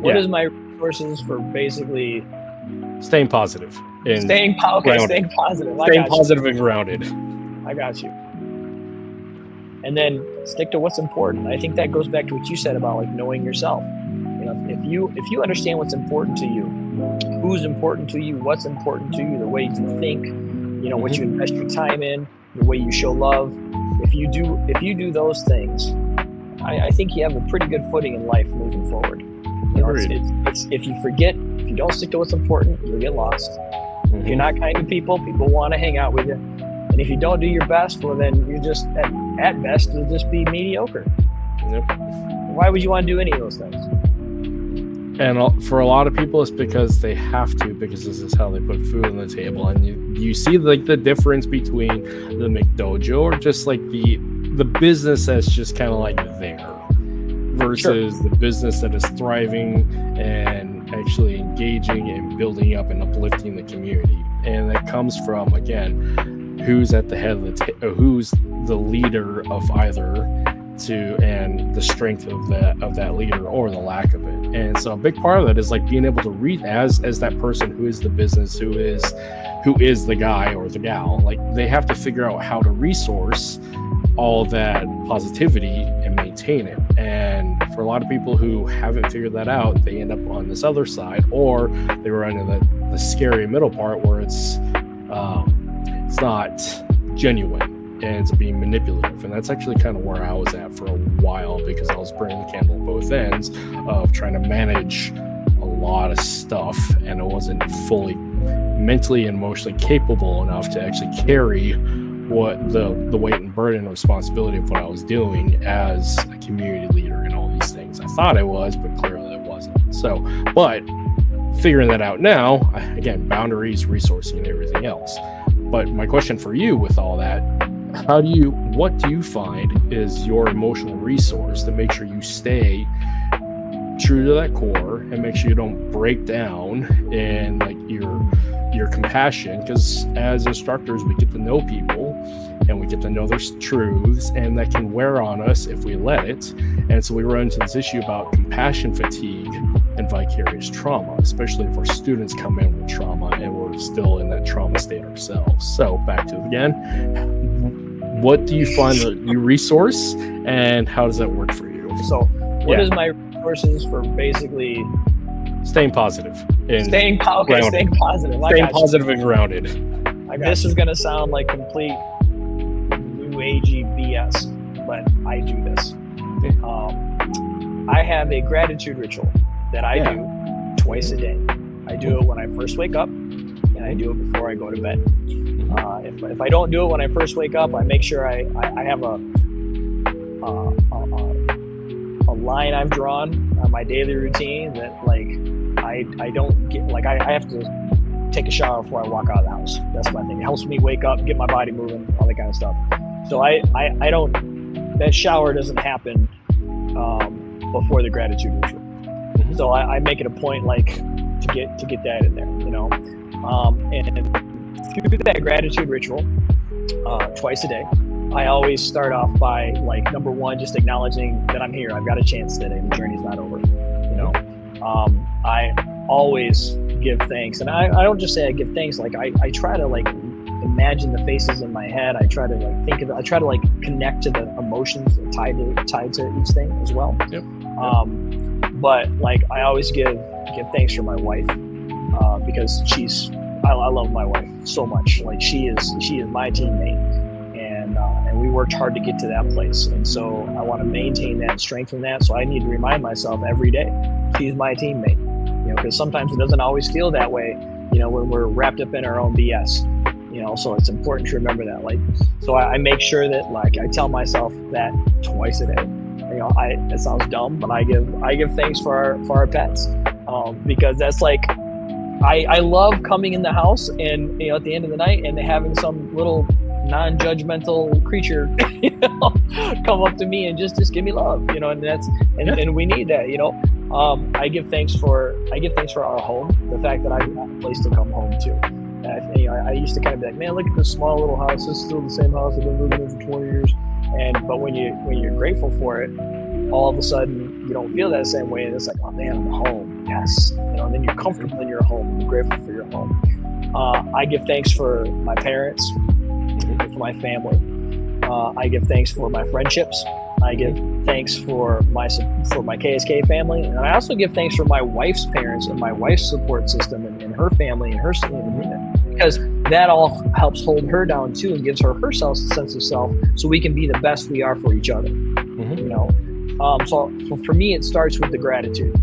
What is my resources for basically staying positive and staying positive? Staying positive and grounded. I got you. And then stick to what's important. I think that goes back to what you said about like knowing yourself. You know, if you understand what's important to you, who's important to you, what's important to you, the way you think, you know, what you invest your time in, the way you show love. If you do those things, I think you have a pretty good footing in life moving forward. You know, it's if you forget, if you don't stick to what's important, you'll get lost. If you're not kind to people want to hang out with you. And if you don't do your best, well, then you're just at best you'll just be mediocre. Yep. Why would you want to do any of those things? And for a lot of people, it's because they have to, because this is how they put food on the table. And you see like the difference between the McDojo or just like the business that's just kind of like there versus the business that is thriving and actually engaging and building up and uplifting the community. And that comes from, again, who's at the head of the who's the leader of either and the strength of that leader or the lack of it. And so a big part of that is like being able to read as that person who is the business, who is the guy or the gal. Like they have to figure out how to resource all that positivity and maintain it. And for a lot of people who haven't figured that out, they end up on this other side, or they run into the scary middle part where it's not genuine and it's being manipulative. And that's actually kind of where I was at for a while, because I was burning the candle at both ends of trying to manage a lot of stuff, and I wasn't fully mentally and emotionally capable enough to actually carry what the weight and burden and responsibility of what I was doing as a community leader and all these things. I thought I was, but clearly I wasn't. So, but figuring that out now, again, boundaries, resourcing, and everything else. But my question for you with all that, what do you find is your emotional resource to make sure you stay true to that core and make sure you don't break down in like your compassion? Because as instructors, we get to know people and we get to know their truths, and that can wear on us if we let it. And so we run into this issue about compassion fatigue and vicarious trauma, especially if our students come in with trauma and we're still in that trauma state ourselves. So back to it again, what do you find that you resource and how does that work for you? So what is my resources for basically staying positive and staying positive. Staying positive and grounded. This is going to sound like complete new agey BS, but I do this. I have a gratitude ritual that I do twice a day. I do it when I first wake up, and I do it before I go to bed. If I don't do it when I first wake up, I make sure I have a line I've drawn on my daily routine that like I don't get, like I have to take a shower before I walk out of the house. That's my thing. It helps me wake up, get my body moving, all that kind of stuff. So I don't, that shower doesn't happen before the gratitude ritual. So I make it a point like to get that in there, you know. And through that gratitude ritual twice a day, I always start off by like, number one, just acknowledging that I'm here. I've got a chance today. The journey's not over, you know. I always give thanks, and I don't just say I give thanks. Like I try to like imagine the faces in my head. I try to like think of it. I try to like connect to the emotions tied to each thing as well. Yep. But like I always give thanks for my wife because I love my wife so much. Like she is my teammate, and we worked hard to get to that place. And so I want to maintain that and strengthen that. So I need to remind myself every day, she's my teammate. You know, because sometimes it doesn't always feel that way. You know, when we're wrapped up in our own BS. You know, so it's important to remember that. Like, so I make sure that like I tell myself that twice a day. You know, it sounds dumb, but I give thanks for our pets because that's like I love coming in the house and, you know, at the end of the night and having some little non-judgmental creature, you know, come up to me and just give me love, you know, and we need that, you know. I give thanks for our home, the fact that I have a place to come home to. And I used to kind of be like, man, look at this small little house. This is still the same house I've been living in for 20 years. But when you're grateful for it, all of a sudden you don't feel that same way, and it's like, oh man, I'm home. Yes. And then you're comfortable in your home. You're grateful for your home. I give thanks for my parents, for my family. I give thanks for my friendships. I give thanks for my KSK family, and I also give thanks for my wife's parents and my wife's support system and her family and her because that all helps hold her down too and gives her sense of self, so we can be the best we are for each other. So for me, it starts with the gratitude.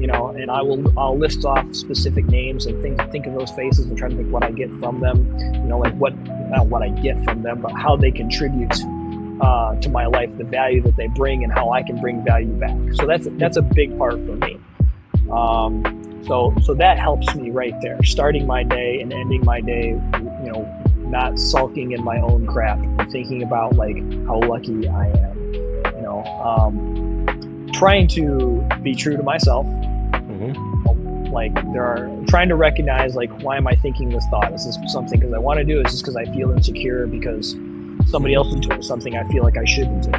And I'll list off specific names and think of those faces and try to think what I get from them. Like not what I get from them, but how they contribute to my life, the value that they bring, and how I can bring value back. So that's a big part for me. So that helps me right there, starting my day and ending my day, not sulking in my own crap, and thinking about like how lucky I am. Trying to be true to myself. Like trying to recognize, like, why am I thinking this thought? Is this something because I want to do? Is this because I feel insecure because somebody else is doing something I feel like I shouldn't do?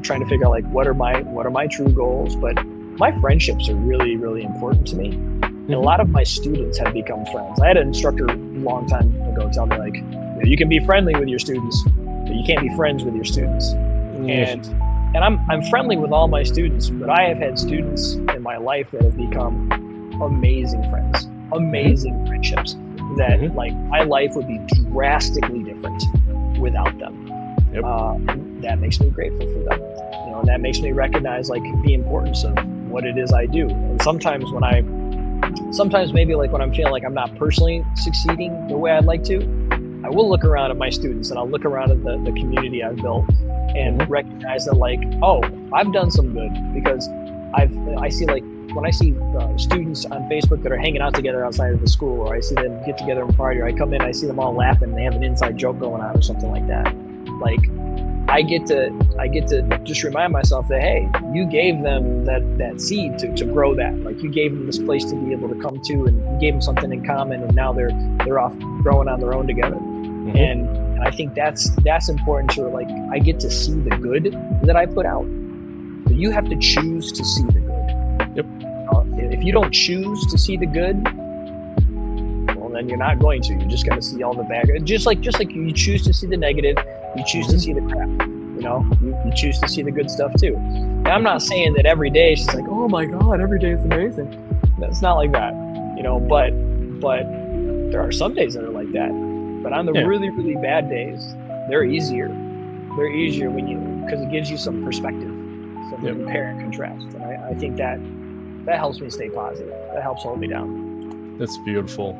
Trying to figure out like what are my true goals. But my friendships are really, really important to me. And a lot of my students have become friends. I had an instructor a long time ago tell me, like, you can be friendly with your students, but you can't be friends with your students. And I'm friendly with all my students, but I have had students in my life that have become amazing friends, amazing friendships that like my life would be drastically different without them. And that makes me grateful for them. And that makes me recognize like the importance of what it is I do. And sometimes maybe like when I'm feeling like I'm not personally succeeding the way I'd like to, I will look around at my students and I'll look around at the community I've built and recognize that like, oh, I've done some good, because I see like when I see students on Facebook that are hanging out together outside of the school, or I see them get together and party, or I come in, I see them all laughing and they have an inside joke going on or something like that. Like I get to just remind myself that, hey, you gave them that seed to grow that. Like you gave them this place to be able to come to, and you gave them something in common, and now they're off growing on their own together. And I think that's important to, like, I get to see the good that I put out. But you have to choose to see the good. If you don't choose to see the good, well, then you're not going to. You're just going to see all the bad. Just like you choose to see the negative, you choose to see the crap. You choose to see the good stuff too. And I'm not saying that every day it's just like, oh my God, every day is amazing. It's not like that. But there are some days that are like that. But on the really, really bad days, they're easier. They're easier because it gives you some perspective, some compare and contrast. And I think that helps me stay positive. That helps hold me down. That's beautiful.